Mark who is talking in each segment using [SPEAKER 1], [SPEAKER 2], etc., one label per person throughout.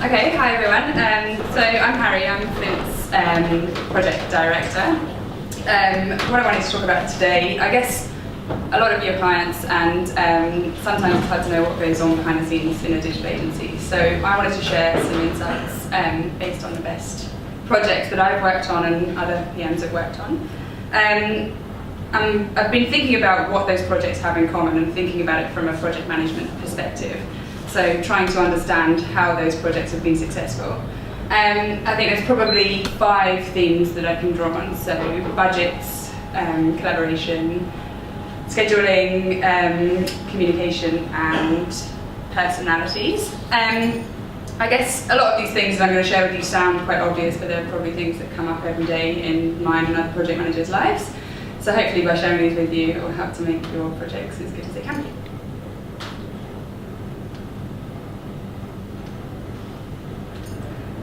[SPEAKER 1] Okay, hi everyone. So I'm Harry, I'm Flint's project director. What I wanted to talk about today, I guess a lot of your clients and sometimes it's hard to know what goes on behind the scenes in a digital agency. So I wanted to share some insights based on the best projects that I've worked on and other PMs have worked on. I've been thinking about what those projects have in common and thinking about it from a project management perspective. So trying to understand how those projects have been successful. I think there's probably 5 themes that I can draw on. So budgets, collaboration, scheduling, communication, and personalities. I guess a lot of these things that I'm going to share with you sound quite obvious, but they're probably things that come up every day in mine and other project managers' lives. So hopefully by sharing these with you, it will help to make your projects as good as they can be.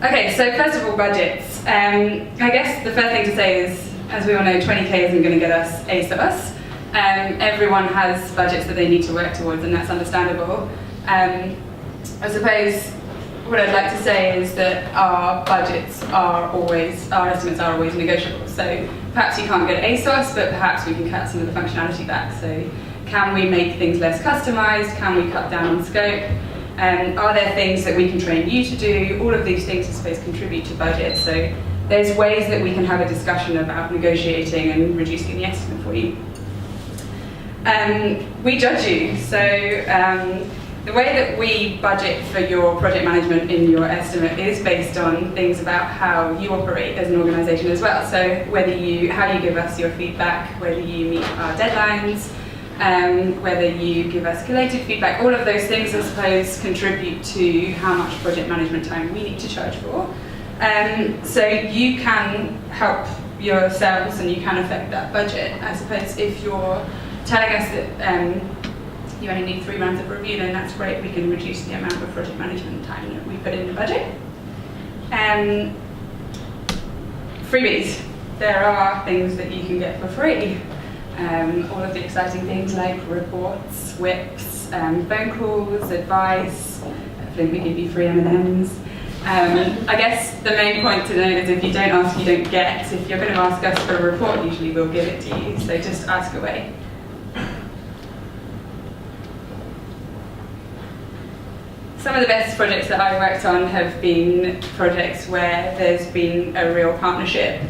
[SPEAKER 1] Okay, so first of all, budgets. I guess the first thing to say is, as we all know, 20k isn't going to get us ASOS. Everyone has budgets that they need to work towards, and that's understandable. I suppose what I'd like to say is that our estimates are always negotiable. So perhaps you can't get ASOS, but perhaps we can cut some of the functionality back. So can we make things less customized? Can we cut down on scope? Are there things that we can train you to do? All of these things, I suppose, contribute to budget. So there's ways that we can have a discussion about negotiating and reducing the estimate for you. We judge you. So the way that we budget for your project management in your estimate is based on things about how you operate as an organisation as well. So how you give us your feedback, whether you meet our deadlines, whether you give us collated feedback, all of those things, I suppose, contribute to how much project management time we need to charge for. So you can help yourselves and you can affect that budget. I suppose if you're telling us that you only need 3 rounds of review, then that's great. We can reduce the amount of project management time that we put in the budget. Freebies. There are things that you can get for free. All of the exciting things like reports, whips, phone calls, advice. Flint, we give you free M&Ms. I guess the main point to note is if you don't ask, you don't get. If you're going to ask us for a report, usually we'll give it to you, so just ask away. Some of the best projects that I've worked on have been projects where there's been a real partnership.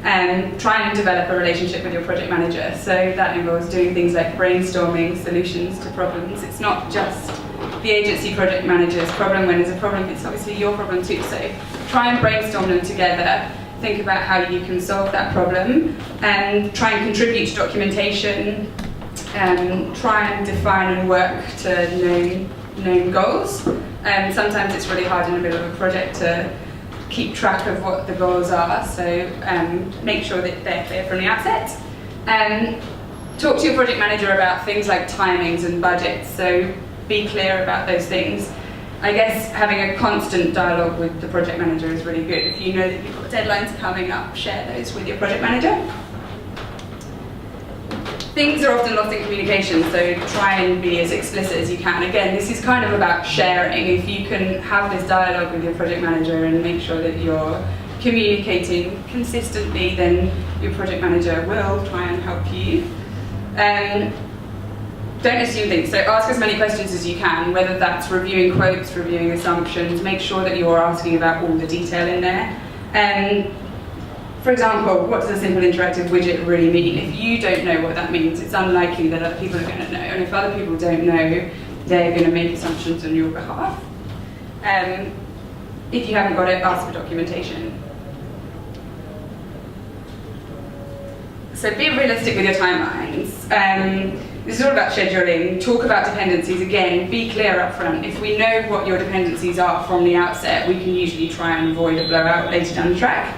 [SPEAKER 1] Trying to develop a relationship with your project manager. So that involves doing things like brainstorming solutions to problems. It's not just the agency project manager's problem. When there's a problem, it's obviously your problem too. So try and brainstorm them together. Think about how you can solve that problem, and try and contribute to documentation. Try and define and work to known goals. Sometimes it's really hard in the middle of a project to keep track of what the goals are, so make sure that they're clear from the outset. Talk to your project manager about things like timings and budgets, so be clear about those things. I guess having a constant dialogue with the project manager is really good. If you know that you've got deadlines coming up, share those with your project manager. Things are often lost in communication, so try and be as explicit as you can. Again, this is kind of about sharing. If you can have this dialogue with your project manager and make sure that you're communicating consistently, then your project manager will try and help you. Don't assume things, so ask as many questions as you can, whether that's reviewing quotes, reviewing assumptions. Make sure that you're asking about all the detail in there. For example, what does a simple interactive widget really mean? If you don't know what that means, it's unlikely that other people are going to know. And if other people don't know, they're going to make assumptions on your behalf. If you haven't got it, ask for documentation. So be realistic with your timelines. This is all about scheduling. Talk about dependencies again. Be clear up front. If we know what your dependencies are from the outset, we can usually try and avoid a blowout later down the track.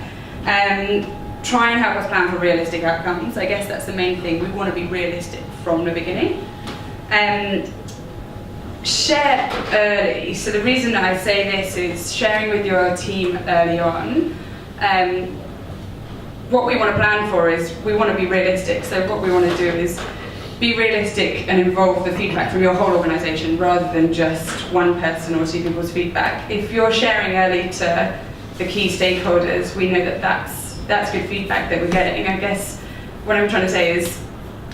[SPEAKER 1] Try and help us plan for realistic outcomes. I guess that's the main thing. We want to be realistic from the beginning. Share early. So the reason that I say this is sharing with your team early on. What we want to plan for is we want to be realistic. So what we want to do is be realistic and involve the feedback from your whole organisation rather than just one person or two people's feedback. If you're sharing early to the key stakeholders, we know that that's good feedback that we're getting. I guess what I'm trying to say is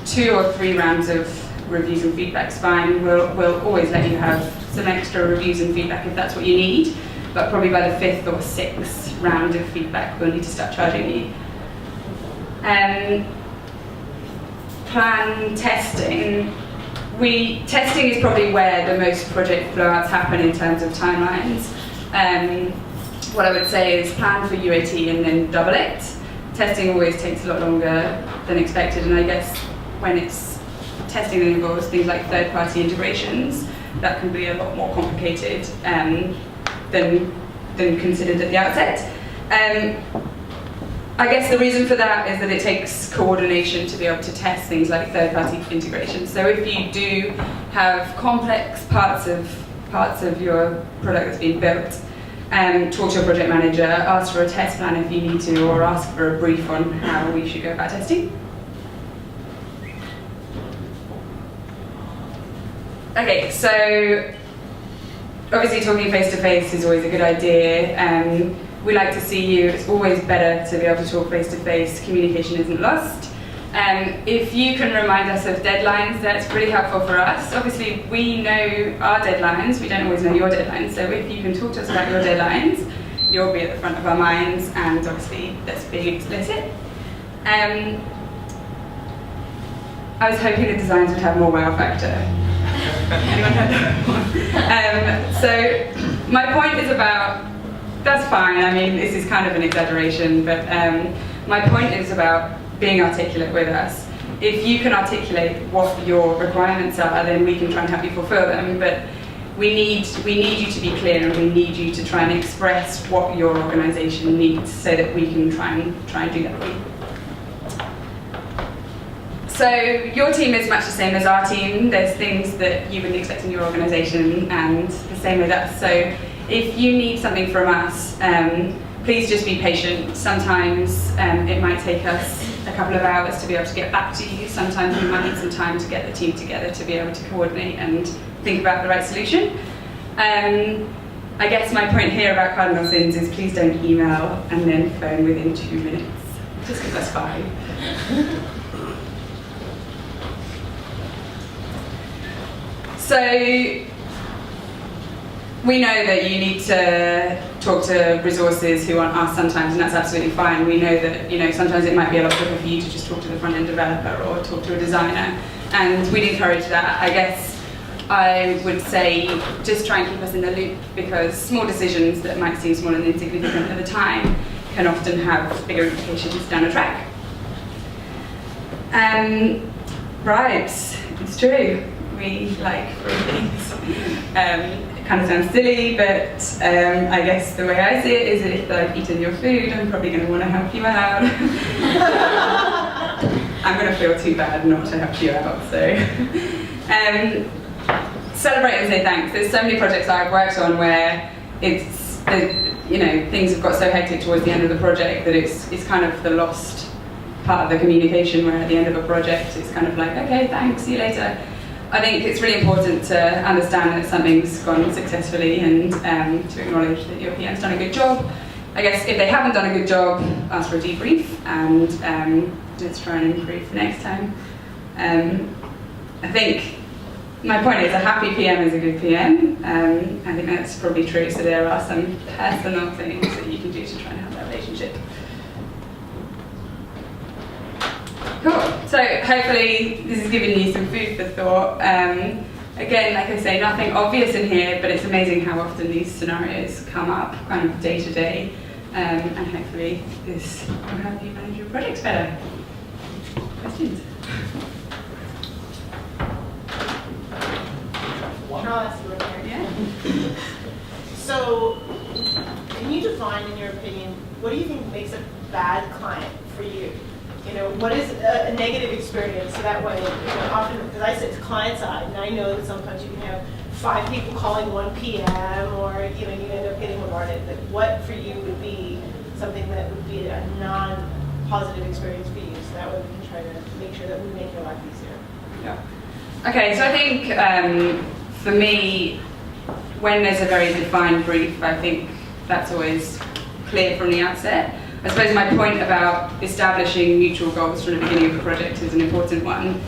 [SPEAKER 1] 2 or 3 rounds of reviews and feedback's fine. We'll always let you have some extra reviews and feedback if that's what you need, but probably by the 5th or 6th round of feedback we'll need to start charging you. Plan testing. Testing is probably where the most project blowouts happen in terms of timelines. What I would say is plan for UAT and then double it. Testing always takes a lot longer than expected, and I guess when it's testing that involves things like third-party integrations, that can be a lot more complicated than considered at the outset. I guess the reason for that is that it takes coordination to be able to test things like third-party integration. So if you do have complex parts of your product that's being built, talk to your project manager, ask for a test plan if you need to, or ask for a brief on how we should go about testing. Okay, so obviously talking face-to-face is always a good idea. We like to see you. It's always better to be able to talk face-to-face. Communication isn't lost. If you can remind us of deadlines, that's really helpful for us. Obviously, we know our deadlines. We don't always know your deadlines. So if you can talk to us about your deadlines, you'll be at the front of our minds, and obviously that's being explicit. I was hoping the designs would have more wow factor. Anyone heard that one? So my point is about, that's fine, I mean, this is kind of an exaggeration, but my point is about being articulate with us. If you can articulate what your requirements are, then we can try and help you fulfill them, but we need you to be clear, and we need you to try and express what your organisation needs so that we can try and do that for you. So your team is much the same as our team. There's things that you wouldn't expect in your organisation, and the same with us. So if you need something from us, please just be patient. Sometimes it might take us a couple of hours to be able to get back to you. Sometimes we might need some time to get the team together to be able to coordinate and think about the right solution. I guess my point here about cardinal sins is please don't email and then phone within 2 minutes. Just because that's fine. So we know that you need to talk to resources who aren't us sometimes, and that's absolutely fine. We know that sometimes it might be a lot quicker for you to just talk to the front-end developer or talk to a designer, and we'd encourage that. I guess I would say just try and keep us in the loop, because small decisions that might seem small and insignificant at the time can often have bigger implications down the track. Right, it's true. We like free things. It kind of sounds silly, but I guess the way I see it is that if I've eaten your food, I'm probably going to want to help you out. I'm going to feel too bad not to help you out, so. Celebrate and say thanks. There's so many projects I've worked on where things have got so hectic towards the end of the project that it's kind of the lost part of the communication, where at the end of a project it's kind of like, okay, thanks, see you later. I think it's really important to understand that something's gone successfully and to acknowledge that your PM's done a good job. I guess if they haven't done a good job, ask for a debrief and let's try and improve for next time. I think my point is a happy PM is a good PM. I think that's probably true, so there are some personal things that you can do to try and have that relationship. Cool. So hopefully this has given you some food for thought. Again, like I say, nothing obvious in here, but it's amazing how often these scenarios come up kind of day to day. And hopefully this will help you manage your projects better. Questions? Yeah.
[SPEAKER 2] So, can you define, in your opinion, what do you think makes a bad client for you? What is a negative experience? So that way, often, because I sit to client side, and I know that sometimes you can have 5 people calling 1 PM, or you end up getting bombarded. Like, what for you would be something that would be a non-positive experience for you? So that way we can try to make sure that we make your life easier.
[SPEAKER 1] Yeah. Okay, so I think for me, when there's a very defined brief, I think that's always clear from the outset. I suppose my point about establishing mutual goals from the beginning of the project is an important one.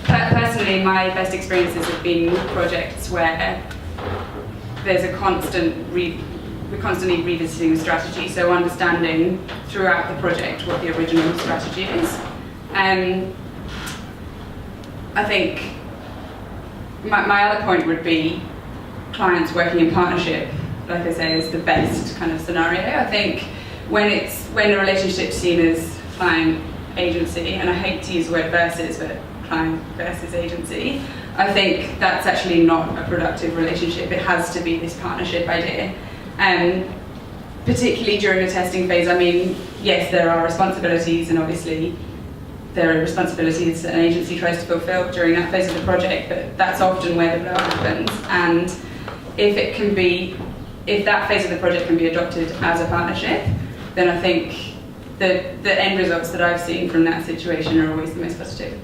[SPEAKER 1] Personally, my best experiences have been projects where there's a we're constantly revisiting the strategy, so understanding throughout the project what the original strategy is. I think my other point would be clients working in partnership, like I say, is the best kind of scenario. I think when the relationship's seen as client agency, and I hate to use the word versus, but client versus agency, I think that's actually not a productive relationship. It has to be this partnership idea. Particularly during the testing phase, I mean, yes, there are responsibilities, and obviously there are responsibilities that an agency tries to fulfill during that phase of the project, but that's often where the blow happens. And if that phase of the project can be adopted as a partnership, then I think the end results that I've seen from that situation are always the most positive.